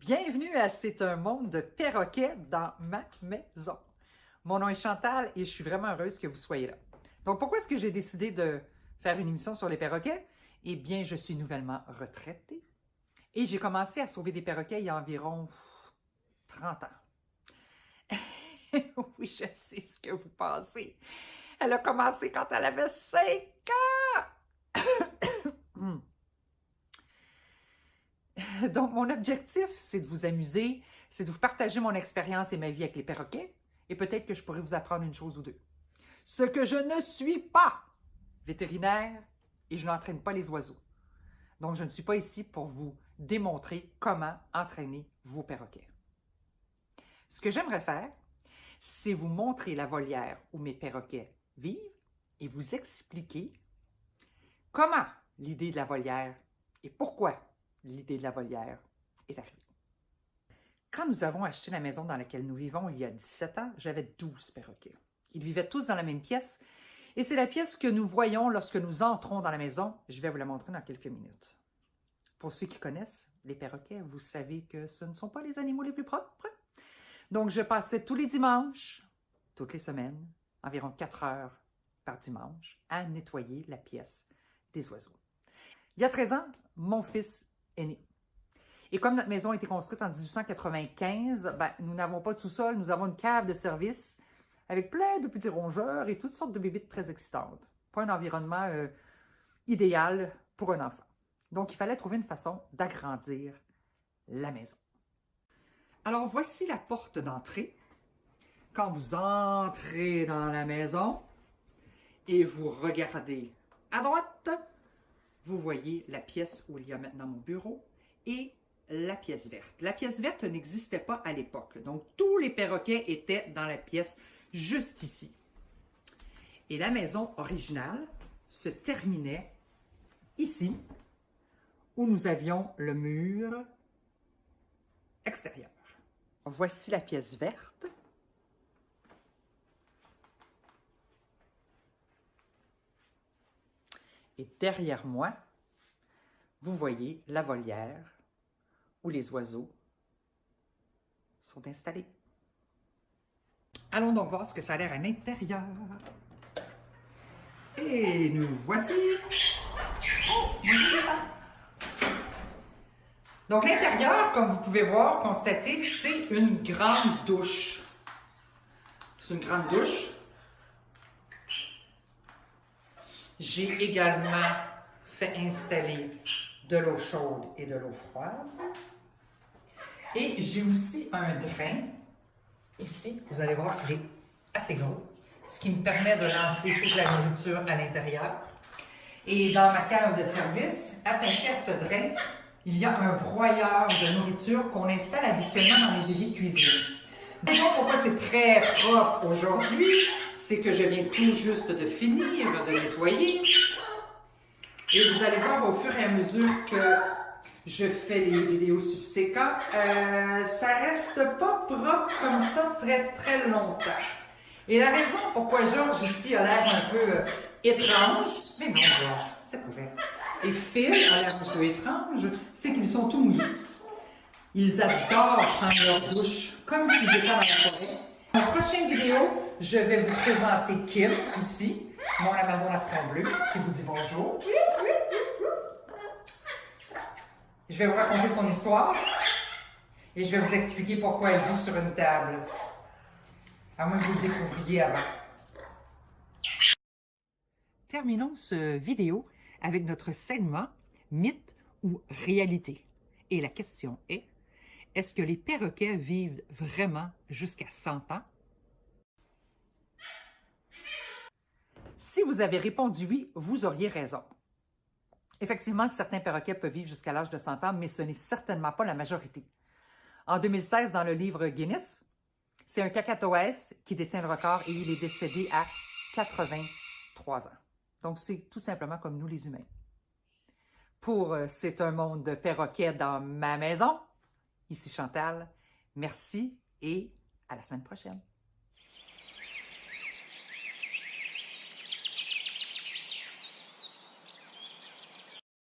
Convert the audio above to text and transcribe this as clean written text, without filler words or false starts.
Bienvenue à C'est un monde de perroquets dans ma maison. Mon nom est Chantal et je suis vraiment heureuse que vous soyez là. Donc, pourquoi est-ce que j'ai décidé de faire une émission sur les perroquets? Eh bien, je suis nouvellement retraitée et j'ai commencé à sauver des perroquets il y a environ 30 ans. Oui, je sais ce que vous pensez. Elle a commencé quand elle avait 5 ans! Donc, mon objectif, c'est de vous amuser, c'est de vous partager mon expérience et ma vie avec les perroquets, et peut-être que je pourrais vous apprendre une chose ou deux. Ce que je ne suis pas vétérinaire et je n'entraîne pas les oiseaux. Donc, je ne suis pas ici pour vous démontrer comment entraîner vos perroquets. Ce que j'aimerais faire, c'est vous montrer la volière où mes perroquets vivent et vous expliquer comment l'idée de la volière et pourquoi l'idée de la volière est arrivée. Quand nous avons acheté la maison dans laquelle nous vivons il y a 17 ans, j'avais 12 perroquets. Ils vivaient tous dans la même pièce et c'est la pièce que nous voyons lorsque nous entrons dans la maison. Je vais vous la montrer dans quelques minutes. Pour ceux qui connaissent les perroquets, vous savez que ce ne sont pas les animaux les plus propres. Donc, je passais tous les dimanches, toutes les semaines, environ 4 heures par dimanche, à nettoyer la pièce des oiseaux. Il y a 13 ans, mon fils est né. Et comme notre maison a été construite en 1895, nous n'avons pas de sous-sol, nous avons une cave de service avec plein de petits rongeurs et toutes sortes de bébites très excitantes. Pas un environnement idéal pour un enfant. Donc, il fallait trouver une façon d'agrandir la maison. Alors, voici la porte d'entrée. Quand vous entrez dans la maison et vous regardez à droite, vous voyez la pièce où il y a maintenant mon bureau et la pièce verte. La pièce verte n'existait pas à l'époque. Donc, tous les perroquets étaient dans la pièce juste ici. Et la maison originale se terminait ici, où nous avions le mur extérieur. Voici la pièce verte. Et derrière moi, vous voyez la volière où les oiseaux sont installés. Allons donc voir ce que ça a l'air à l'intérieur. Et nous voici. Donc l'intérieur, comme vous pouvez voir, constater, c'est une grande douche. C'est une grande douche. J'ai également fait installer de l'eau chaude et de l'eau froide. Et j'ai aussi un drain. Ici, vous allez voir, il est assez gros, ce qui me permet de lancer toute la nourriture à l'intérieur. Et dans ma cave de service, attaché à ce drain, il y a un broyeur de nourriture qu'on installe habituellement dans les éviers de cuisine. Donc, pourquoi c'est très propre aujourd'hui, c'est que je viens tout juste de finir de nettoyer. Et vous allez voir au fur et à mesure que je fais les vidéos subséquentes, ça reste pas propre comme ça très très longtemps. Et la raison pourquoi Georges ici a l'air un peu étrange, mais non Georges, c'est correct. Et Phil a l'air un peu étrange, c'est qu'ils sont tout mouillés. Ils adorent prendre leur douche comme s'ils étaient dans la forêt. Dans la prochaine vidéo, je vais vous présenter Kim ici, mon Amazon à front bleu, qui vous dit bonjour. Je vais vous raconter son histoire et je vais vous expliquer pourquoi elle vit sur une table. À moins que vous le découvriez avant. Terminons ce vidéo avec notre segment mythe ou réalité. Et la question est-ce que les perroquets vivent vraiment jusqu'à 100 ans? Si vous avez répondu oui, vous auriez raison. Effectivement, certains perroquets peuvent vivre jusqu'à l'âge de 100 ans, mais ce n'est certainement pas la majorité. En 2016, dans le livre Guinness, c'est un cacatoès qui détient le record et il est décédé à 83 ans. Donc, c'est tout simplement comme nous les humains. Pour C'est un monde de perroquets dans ma maison, ici Chantal, merci et à la semaine prochaine.